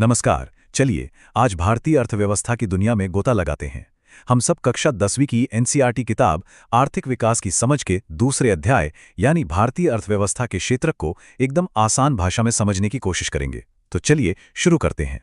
नमस्कार। चलिए आज भारतीय अर्थव्यवस्था की दुनिया में गोता लगाते हैं। हम सब कक्षा 10वीं की एनसीईआरटी किताब आर्थिक विकास की समझ के दूसरे अध्याय यानी भारतीय अर्थव्यवस्था के क्षेत्र को एकदम आसान भाषा में समझने की कोशिश करेंगे। तो चलिए शुरू करते हैं।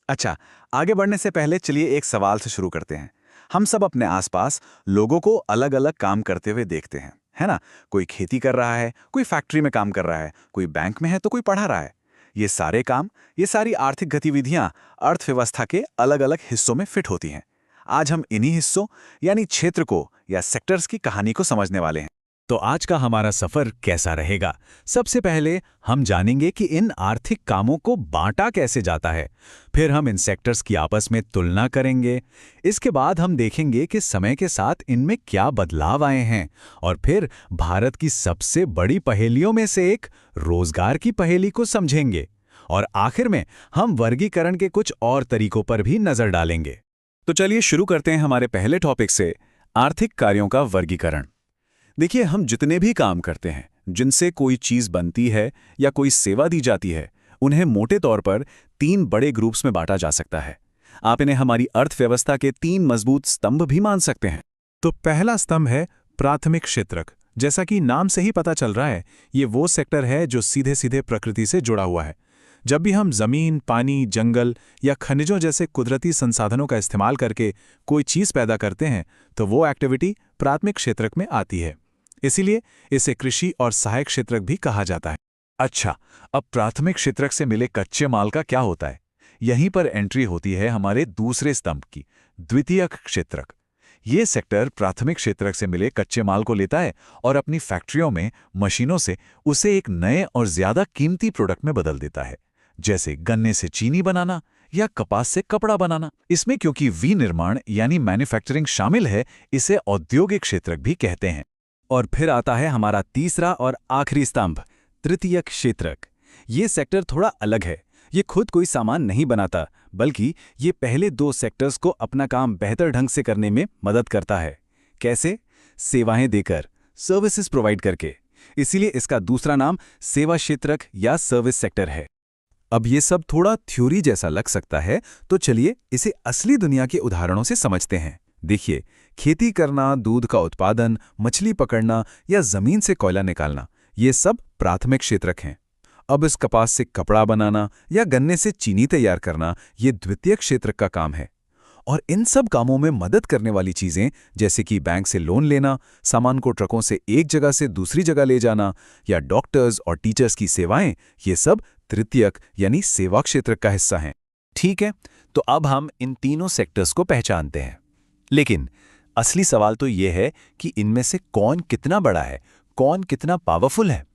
अच्छा, आगे बढ़ने से पहले चलिए एक सवाल से शुरू करते हैं। हम सब अपने आसपास लोगों को अलग-अलग काम करते हुए देखते हैं, है ना? कोई खेती कर रहा है, कोई फैक्ट्री में काम कर रहा है, कोई बैंक में है तो कोई पढ़ा रहा है। ये सारे काम, ये सारी आर्थिक गतिविधियां अर्थव्यवस्था के अलग-अलग हिस्सों में फिट होती हैं। आज हम इन्हीं हिस्सों यानी क्षेत्र को या सेक्टर्स की कहानी को समझने वाले हैं। तो आज का हमारा सफर कैसा रहेगा? सबसे पहले हम जानेंगे कि इन आर्थिक कामों को बांटा कैसे जाता है। फिर हम इन सेक्टर्स की आपस में तुलना करेंगे। इसके बाद हम देखेंगे कि समय के साथ इनमें क्या बदलाव आए हैं। और फिर भारत की सबसे बड़ी पहेलियों में से एक रोजगार की पहेली को समझेंगे। और आखिर में हम वर्गीकरण के कुछ और तरीकों पर भी नजर डालेंगे। तो चलिए शुरू करते हैं हमारे पहले टॉपिक से, आर्थिक कार्यों का वर्गीकरण। देखिए, हम जितने भी काम करते हैं, जिनसे कोई चीज बनती है या कोई सेवा दी जाती है, उन्हें मोटे तौर पर 3 बड़े ग्रुप्स में बांटा जा सकता है। आप इन्हें हमारी अर्थव्यवस्था के 3 मजबूत स्तंभ भी मान सकते हैं। तो पहला स्तंभ है प्राथमिक क्षेत्रक। जैसा कि नाम से ही पता चल रहा है, ये वो सेक्टर है जो सीधे सीधे प्रकृति से जुड़ा हुआ है। जब भी हम जमीन, पानी, जंगल या खनिजों जैसे कुदरती संसाधनों का इस्तेमाल करके कोई चीज पैदा करते हैं, तो वो एक्टिविटी प्राथमिक क्षेत्रक में आती है। इसीलिए इसे कृषि और सहायक क्षेत्रक भी कहा जाता है। अच्छा, अब प्राथमिक क्षेत्रक से मिले कच्चे माल का क्या होता है? यहीं पर एंट्री होती है हमारे दूसरे स्तंभ की, द्वितीयक क्षेत्रक। ये सेक्टर प्राथमिक क्षेत्रक से मिले कच्चे माल को लेता है और अपनी फैक्ट्रियों में मशीनों से उसे एक नए और ज्यादा कीमती प्रोडक्ट में बदल देता है, जैसे गन्ने से चीनी बनाना या कपास से कपड़ा बनाना। इसमें क्योंकि विनिर्माण यानी मैन्युफैक्चरिंग शामिल है, इसे औद्योगिक क्षेत्रक भी कहते हैं। और फिर आता है हमारा तीसरा और आखिरी स्तंभ, तृतीयक क्षेत्रक। ये सेक्टर थोड़ा अलग है। ये खुद कोई सामान नहीं बनाता, बल्कि ये पहले 2 सेक्टर्स को अपना काम बेहतर ढंग से करने में मदद करता है। कैसे? सेवाएं देकर, सर्विसेज प्रोवाइड करके। इसीलिए इसका दूसरा नाम सेवा क्षेत्रक या सर्विस सेक्टर है। अब ये सब थोड़ा थ्योरी जैसा लग सकता है, तो चलिए इसे असली दुनिया के उदाहरणों से समझते हैं। देखिए, खेती करना, दूध का उत्पादन, मछली पकड़ना या जमीन से कोयला निकालना, ये सब प्राथमिक क्षेत्रक हैं। अब इस कपास से कपड़ा बनाना या गन्ने से चीनी तैयार करना, ये द्वितीयक क्षेत्रक का काम है। और इन सब कामों में मदद करने वाली चीजें, जैसे कि बैंक से लोन लेना, सामान को ट्रकों से एक जगह से दूसरी जगह ले जाना या डॉक्टर्स और टीचर्स की सेवाएं, ये सब तृतीयक यानी सेवा क्षेत्रक का हिस्सा हैं। ठीक है, तो अब हम इन तीनों सेक्टर्स को पहचानते हैं। लेकिन असली सवाल तो यह है कि इनमें से कौन कितना बड़ा है, कौन कितना पावरफुल है।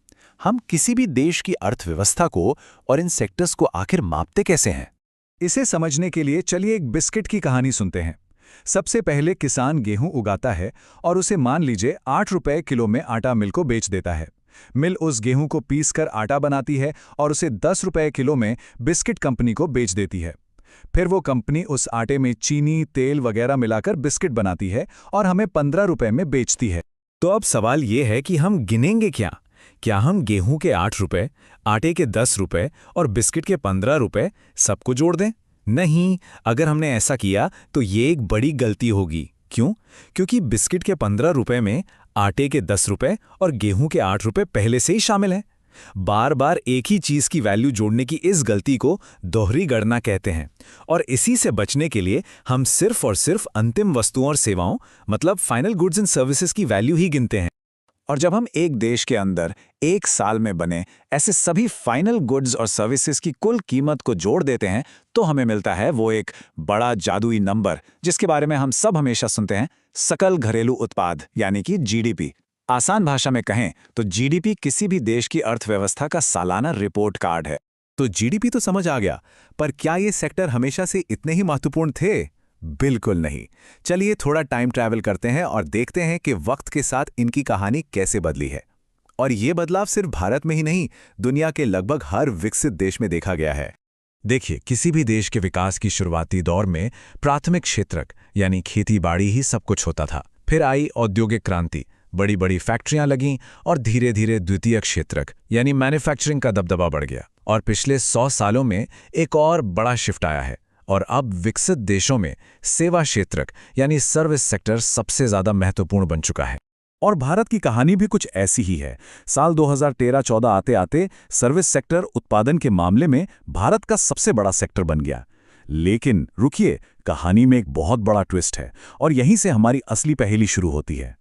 हम किसी भी देश की अर्थव्यवस्था को और इन सेक्टर्स को आखिर मापते कैसे हैं? इसे समझने के लिए चलिए एक बिस्किट की कहानी सुनते हैं। सबसे पहले किसान गेहूं उगाता है और उसे मान लीजिए 8 रुपए किलो में आटा मिल को बेच देता है। मिल उस गेहूं को पीसकर आटा बनाती है और उसे 10 रुपए किलो में बिस्किट कंपनी को बेच देती है। फिर वो कंपनी उस आटे में चीनी, तेल वगैरह मिलाकर बिस्किट बनाती है और हमें 15 रुपए में बेचती है। तो अब सवाल ये है कि हम गिनेंगे क्या? क्या हम गेहूं के 8 रुपए, आटे के 10 रुपए और बिस्किट के 15 रुपए सबको जोड़ दें? नहीं, अगर हमने ऐसा किया तो ये एक बड़ी गलती होगी। क्यों? क्योंकि बिस्किट के 15 रुपए में आटे के 10 रुपए और गेहूं के 8 रुपए पहले से ही शामिल हैं। बार बार एक ही चीज की वैल्यू जोड़ने की इस गलती को दोहरी गणना कहते हैं। और इसी से बचने के लिए हम सिर्फ और सिर्फ अंतिम वस्तुओं और सेवाओं, मतलब फाइनल गुड्स एंड सर्विसेज की वैल्यू ही गिनते हैं। और जब हम एक देश के अंदर एक साल में बने ऐसे सभी फाइनल गुड्स और सर्विसेज की कुल कीमत को जोड़ देते हैं, तो हमें मिलता है वो एक बड़ा जादुई नंबर, जिसके बारे में हम सब हमेशा सुनते हैं, सकल घरेलू उत्पाद यानी कि जीडीपी। आसान भाषा में कहें तो जीडीपी किसी भी देश की अर्थव्यवस्था का सालाना रिपोर्ट कार्ड है। तो जीडीपी तो समझ आ गया, पर क्या ये सेक्टर हमेशा से इतने ही महत्वपूर्ण थे? बिल्कुल नहीं। चलिए थोड़ा टाइम ट्रैवल करते हैं और देखते हैं कि वक्त के साथ इनकी कहानी कैसे बदली है। और ये बदलाव सिर्फ भारत में ही नहीं, दुनिया के लगभग हर विकसित देश में देखा गया है। देखिए, किसी भी देश के विकास की शुरुआती दौर में प्राथमिक क्षेत्रक यानी खेती बाड़ी ही सब कुछ होता था। फिर आई औद्योगिक क्रांति, बड़ी बड़ी फैक्ट्रियां लगीं और धीरे धीरे द्वितीयक क्षेत्रक यानी मैन्युफैक्चरिंग का दबदबा बढ़ गया। और पिछले 100 सालों में एक और बड़ा शिफ्ट आया है और अब विकसित देशों में सेवा क्षेत्रक यानी सर्विस सेक्टर सबसे ज्यादा महत्वपूर्ण बन चुका है। और भारत की कहानी भी कुछ ऐसी ही है। साल 2013-14 आते आते सर्विस सेक्टर उत्पादन के मामले में भारत का सबसे बड़ा सेक्टर बन गया। लेकिन रुकिए, कहानी में एक बहुत बड़ा ट्विस्ट है और यहीं से हमारी असली पहेली शुरू होती है।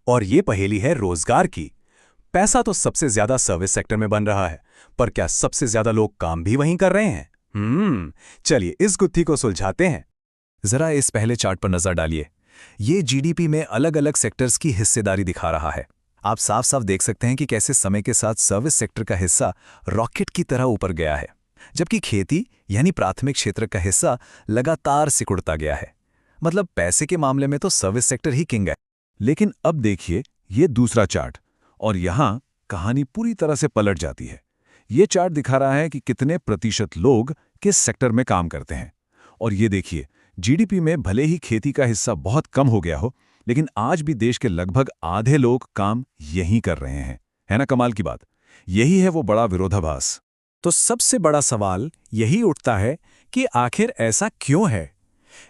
और ये पहेली है रोजगार की। पैसा तो सबसे ज्यादा सर्विस सेक्टर में बन रहा है, पर क्या सबसे ज्यादा लोग काम भी वहीं कर रहे हैं? चलिए इस गुत्थी को सुलझाते हैं। जरा इस पहले चार्ट पर नजर डालिए। ये जीडीपी में अलग अलग सेक्टर्स की हिस्सेदारी दिखा रहा है। आप साफ साफ देख सकते हैं कि कैसे समय के साथ सर्विस सेक्टर का हिस्सा रॉकेट की तरह ऊपर गया है, जबकि खेती यानी प्राथमिक क्षेत्र का हिस्सा लगातार सिकुड़ता गया है। मतलब पैसे के मामले में तो सर्विस सेक्टर ही किंग है। लेकिन अब देखिए ये दूसरा चार्ट, और यहां कहानी पूरी तरह से पलट जाती है। ये चार्ट दिखा रहा है कि कितने प्रतिशत लोग किस सेक्टर में काम करते हैं। और ये देखिए, जीडीपी में भले ही खेती का हिस्सा बहुत कम हो गया हो, लेकिन आज भी देश के लगभग आधे लोग काम यहीं कर रहे हैं। है ना कमाल की बात? यही है वो बड़ा विरोधाभास। तो सबसे बड़ा सवाल यही उठता है कि आखिर ऐसा क्यों है?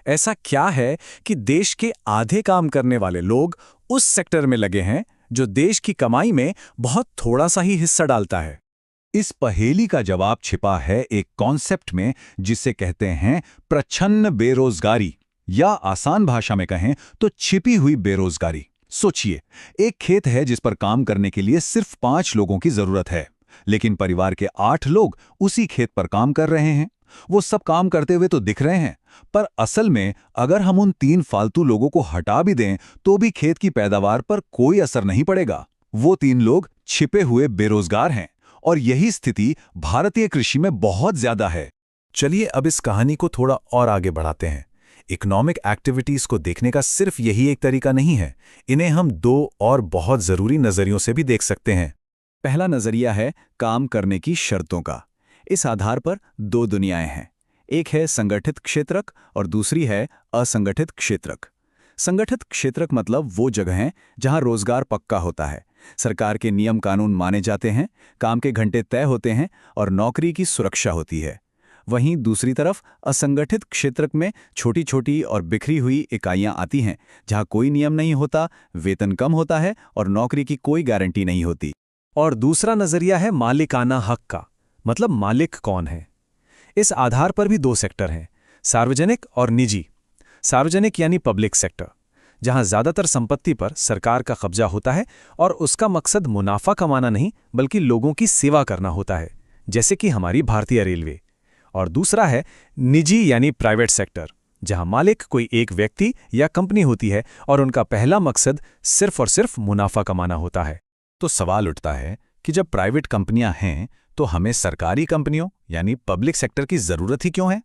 ऐसा क्या है कि देश के आधे काम करने वाले लोग उस सेक्टर में लगे हैं जो देश की कमाई में बहुत थोड़ा सा ही हिस्सा डालता है? इस पहेली का जवाब छिपा है एक कॉन्सेप्ट में जिसे कहते हैं प्रच्छन्न बेरोजगारी, या आसान भाषा में कहें तो छिपी हुई बेरोजगारी। सोचिए, एक खेत है जिस पर काम करने के लिए सिर्फ 5 लोगों की जरूरत है, लेकिन परिवार के 8 लोग उसी खेत पर काम कर रहे हैं। वो सब काम करते हुए तो दिख रहे हैं, पर असल में अगर हम उन 3 फालतू लोगों को हटा भी दें तो भी खेत की पैदावार पर कोई असर नहीं पड़ेगा। वो 3 लोग छिपे हुए बेरोजगार हैं, और यही स्थिति भारतीय कृषि में बहुत ज्यादा है। चलिए अब इस कहानी को थोड़ा और आगे बढ़ाते हैं। इकोनॉमिक एक्टिविटीज को देखने का सिर्फ यही एक तरीका नहीं है, इन्हें हम 2 और बहुत जरूरी नजरियों से भी देख सकते हैं। पहला नजरिया है काम करने की शर्तों का। इस आधार पर 2 दुनियाएं हैं, एक है संगठित क्षेत्रक और दूसरी है असंगठित क्षेत्रक। संगठित क्षेत्रक मतलब वो जगह हैं जहां रोजगार पक्का होता है, सरकार के नियम कानून माने जाते हैं, काम के घंटे तय होते हैं और नौकरी की सुरक्षा होती है। वहीं दूसरी तरफ असंगठित क्षेत्रक में छोटी छोटी और बिखरी हुई इकाइयां आती हैं, जहां कोई नियम नहीं होता, वेतन कम होता है और नौकरी की कोई गारंटी नहीं होती। और दूसरा नजरिया है मालिकाना हक का, मतलब मालिक कौन है। इस आधार पर भी 2 सेक्टर हैं, सार्वजनिक और निजी। सार्वजनिक यानी पब्लिक सेक्टर, जहां ज्यादातर संपत्ति पर सरकार का कब्जा होता है और उसका मकसद मुनाफा कमाना नहीं बल्कि लोगों की सेवा करना होता है, जैसे कि हमारी भारतीय रेलवे। और दूसरा है निजी यानी प्राइवेट सेक्टर, जहां मालिक कोई एक व्यक्ति या कंपनी होती है और उनका पहला मकसद सिर्फ और सिर्फ मुनाफा कमाना होता है। तो सवाल उठता है कि जब प्राइवेट कंपनियां हैं तो हमें सरकारी कंपनियों यानी पब्लिक सेक्टर की जरूरत ही क्यों है?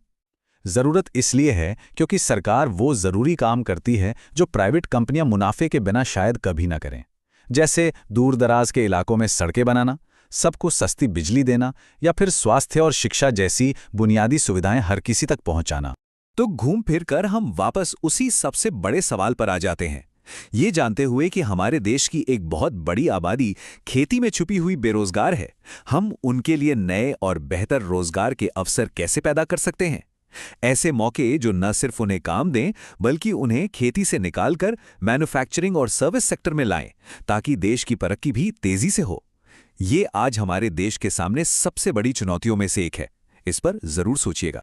जरूरत इसलिए है क्योंकि सरकार वो जरूरी काम करती है जो प्राइवेट कंपनियां मुनाफे के बिना शायद कभी ना करें, जैसे दूर दराज के इलाकों में सड़कें बनाना, सबको सस्ती बिजली देना या फिर स्वास्थ्य और शिक्षा जैसी बुनियादी सुविधाएं हर किसी तक पहुंचाना। तो घूम फिर कर हम वापस उसी सबसे बड़े सवाल पर आ जाते हैं, ये जानते हुए कि हमारे देश की एक बहुत बड़ी आबादी खेती में छुपी हुई बेरोजगार है। हम उनके लिए नए और बेहतर रोजगार के अवसर कैसे पैदा कर सकते हैं? ऐसे मौके जो न सिर्फ उन्हें काम दें बल्कि उन्हें खेती से निकालकर मैन्युफैक्चरिंग और सर्विस सेक्टर में लाएं, ताकि देश की तरक्की भी तेजी से हो। ये आज हमारे देश के सामने सबसे बड़ी चुनौतियों में से एक है। इस पर जरूर सोचिएगा।